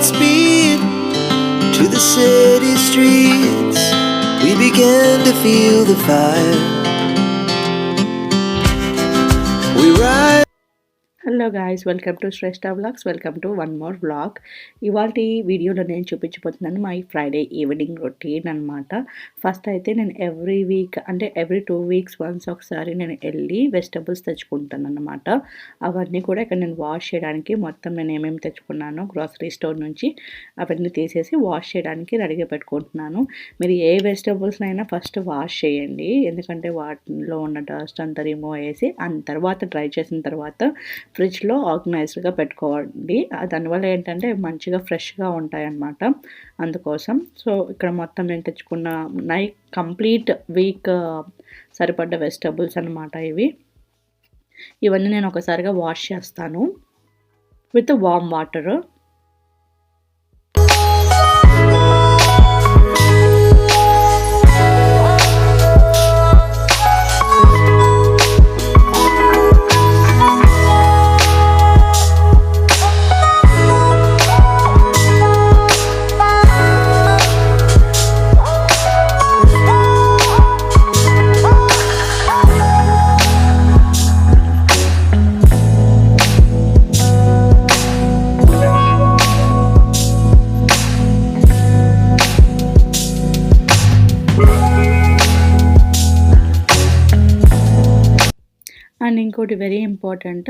Godspeed to the city streets. We began to feel the fire. We ride. Hello guys, welcome to Shreshta vlogs. Welcome to one more vlog. ఇవాల్టి వీడియోలో నేను చూపించబోతున్నాను my Friday evening routine అనమాట. First అయితే నేను every week అంటే every 2 weeks once ఒకసారి నేను వెళ్ళి వెజిటబుల్స్ తెచ్చుకుంటాను అనమాట. అవన్నీ కూడా ఇక్కడ నేను వాష్ చేయడానికి మొత్తం నేను ఏమేమి తెచ్చుకున్నానో గ్రాసరీ స్టోర్ నుంచి అవన్నీ తీసేసి వాష్ చేయడానికి రెడీగా పెట్టుకుంటున్నాను. మీరు ఏ వెజిటబుల్స్నైనా ఫస్ట్ వాష్ చేయండి, ఎందుకంటే వాటిలో ఉన్న డస్ట్ అంతా రిమూవ్ అయ్యేసి తర్వాత డ్రై చేసిన తర్వాత ఫ్రిడ్జ్లో ఆర్గనైజ్డ్గా పెట్టుకోండి. దానివల్ల ఏంటంటే మంచిగా ఫ్రెష్గా ఉంటాయన్నమాట, అందుకోసం. సో ఇక్కడ మొత్తం నేను తెచ్చుకున్న కంప్లీట్ వీక్ సరిపడ్డ వెజిటబుల్స్ అనమాట ఇవన్నీ నేను ఒకసారిగా వాష్ చేస్తాను విత్ వామ్ వాటర్. అండ్ ఇంకోటి వెరీ ఇంపార్టెంట్,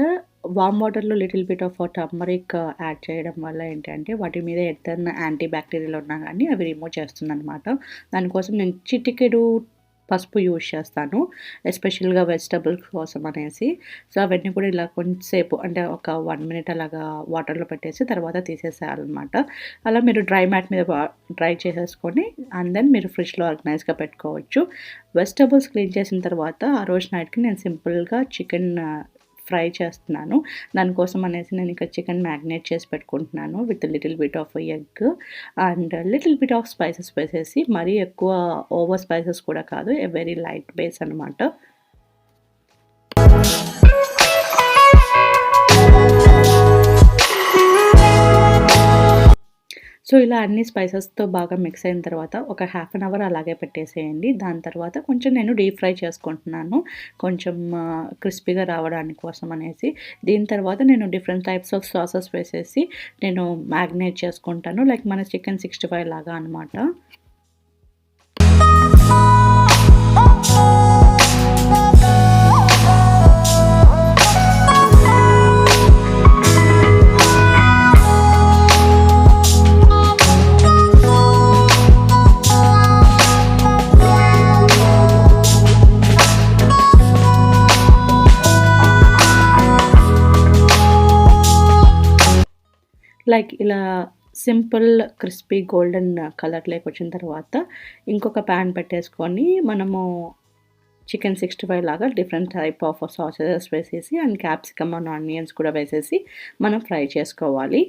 వామ్ వాటర్లో little bit of turmeric add చేయడం వల్ల ఏంటంటే వాటి మీద ఎత్తన్న యాంటీ బ్యాక్టీరియల్ ఉన్నా కానీ అవి రిమూవ్ చేస్తుంది అనమాట. దానికోసం నేను చిటికెడు పసుపు యూజ్ చేస్తాను, ఎస్పెషల్గా వెజిటబుల్స్ కోసం అనేసి. సో అవన్నీ కూడా ఇలా కొంచెంసేపు అంటే ఒక 1 minute అలాగా వాటర్లో పెట్టేసి తర్వాత తీసేసేయాలన్నమాట. అలా మీరు డ్రై మ్యాట్ మీద డ్రై చేసేసుకొని అండ్ దెన్ మీరు ఫ్రిడ్జ్లో ఆర్గనైజ్గా పెట్టుకోవచ్చు. వెజిటబుల్స్ క్లీన్ చేసిన తర్వాత ఆ రోజు నైట్కి నేను సింపుల్గా చికెన్ ఫ్రై చేస్తున్నాను. దానికోసం అనేసి నేను ఇక్కడ చికెన్ మ్యాగ్నేట్ చేసి పెట్టుకుంటున్నాను with little bit of egg and little bit of spices వేసేసి, మరీ ఎక్కువ ఓవర్ స్పైసెస్ కూడా కాదు, ఏ వెరీ లైట్ బేస్ అనమాట. సో ఇలా అన్ని స్పైసెస్తో బాగా మిక్స్ అయిన తర్వాత ఒక 1/2 hour అలాగే పెట్టేసేయండి. దాని తర్వాత కొంచెం నేను డీప్ ఫ్రై చేసుకుంటున్నాను, కొంచెం క్రిస్పీగా రావడానికి కోసం అనేసి. దీని తర్వాత నేను డిఫరెంట్ టైప్స్ ఆఫ్ సాసెస్ వేసేసి నేను మ్యాగ్నేట్ చేసుకుంటాను, లైక్ మన చికెన్ 65 లాగా అనమాట. లైక్ ఇలా సింపుల్ క్రిస్పీ గోల్డెన్ కలర్లోకి వచ్చిన తర్వాత ఇంకొక ప్యాన్ పెట్టేసుకొని మనము చికెన్ 65 లాగా డిఫరెంట్ టైప్ ఆఫ్ సాసెస్ వేసేసి అండ్ క్యాప్సికమ్ అండ్ ఆనియన్స్ కూడా వేసేసి మనం ఫ్రై చేసుకోవాలి.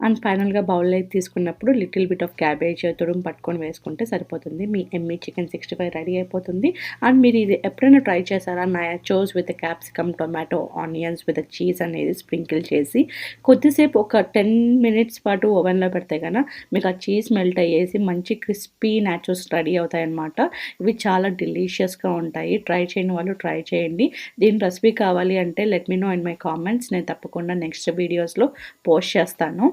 అండ్ ఫైనల్గా బౌల్లో తీసుకున్నప్పుడు లిటిల్ బిట్ ఆఫ్ క్యాబేజ్ తురుము పట్టుకొని వేసుకుంటే సరిపోతుంది. మీ ఎమ్మీ చికెన్ 65 రెడీ అయిపోతుంది. అండ్ మీరు ఇది ఎప్పుడైనా ట్రై చేశారా? Nachos with capsicum, tomato, onions with cheese అనేది స్ప్రింకిల్ చేసి కొద్దిసేపు ఒక 10 minutes పాటు ఓవెన్లో పెడితే కన్నా మీకు ఆ చీజ్ మెల్ట్ అయ్యేసి మంచి క్రిస్పీ నాచోస్ రెడీ అవుతాయన్నమాట. ఇవి చాలా డెలీషియస్గా ఉంటాయి. ట్రై చేయని వాళ్ళు ట్రై చేయండి. దీని రెసిపీ కావాలి అంటే let me know in my comments, నేను తప్పకుండా నెక్స్ట్ వీడియోస్లో పోస్ట్ చేస్తాను.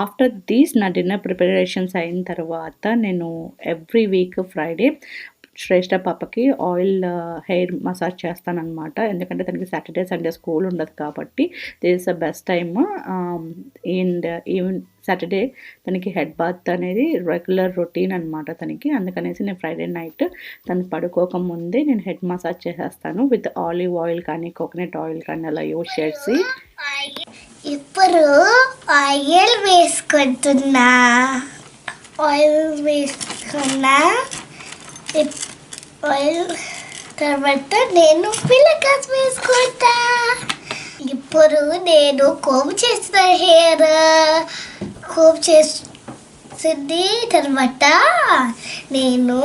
ఆఫ్టర్ దీస్ నా డిన్నర్ ప్రిపరేషన్స్ అయిన తర్వాత నేను ఎవ్రీ వీక్ ఫ్రైడే శ్రేష్ఠ పాపకి ఆయిల్ హెయిర్ మసాజ్ చేస్తానన్నమాట. ఎందుకంటే తనకి సాటర్డే సండే స్కూల్ ఉండదు కాబట్టి this is the best time. And even Saturday తనకి హెడ్ బాత్ అనేది రెగ్యులర్ రొటీన్ అనమాట తనకి. అందుకనేసి నేను ఫ్రైడే నైట్ తను పడుకోకముందే నేను హెడ్ మసాజ్ చేసేస్తాను విత్ ఆలివ్ ఆయిల్ కానీ కోకోనట్ ఆయిల్ కానీ అలా యూజ్ చేసి. ఇప్పుడు ఆయిల్ వేసుకుంటున్నా. ఆయిల్ తర్వాత నేను పిల్లకాస్ వేసుకుంటా. ఇప్పుడు నేను కోమ్ చేసిన హెయిర్ కోమ్ చేసింది తర్వాత నేను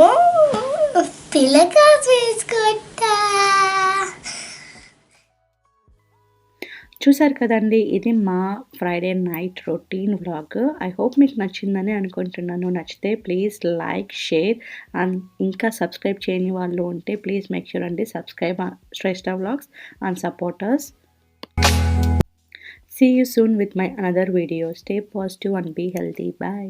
పిల్లగా వేసుకుంటా. చూసారు కదండి, ఇది మా Friday night routine vlog. I hope మీకు నచ్చిందని అనుకుంటున్నాను. నచ్చితే ప్లీజ్ లైక్, షేర్ అండ్ ఇంకా సబ్స్క్రైబ్ చేయని వాళ్ళు ఉంటే ప్లీజ్ మేక్ ష్యూర్ అండి subscribe Shreshta vlogs and supporters. See you soon with my another video. Stay positive and be healthy. Bye.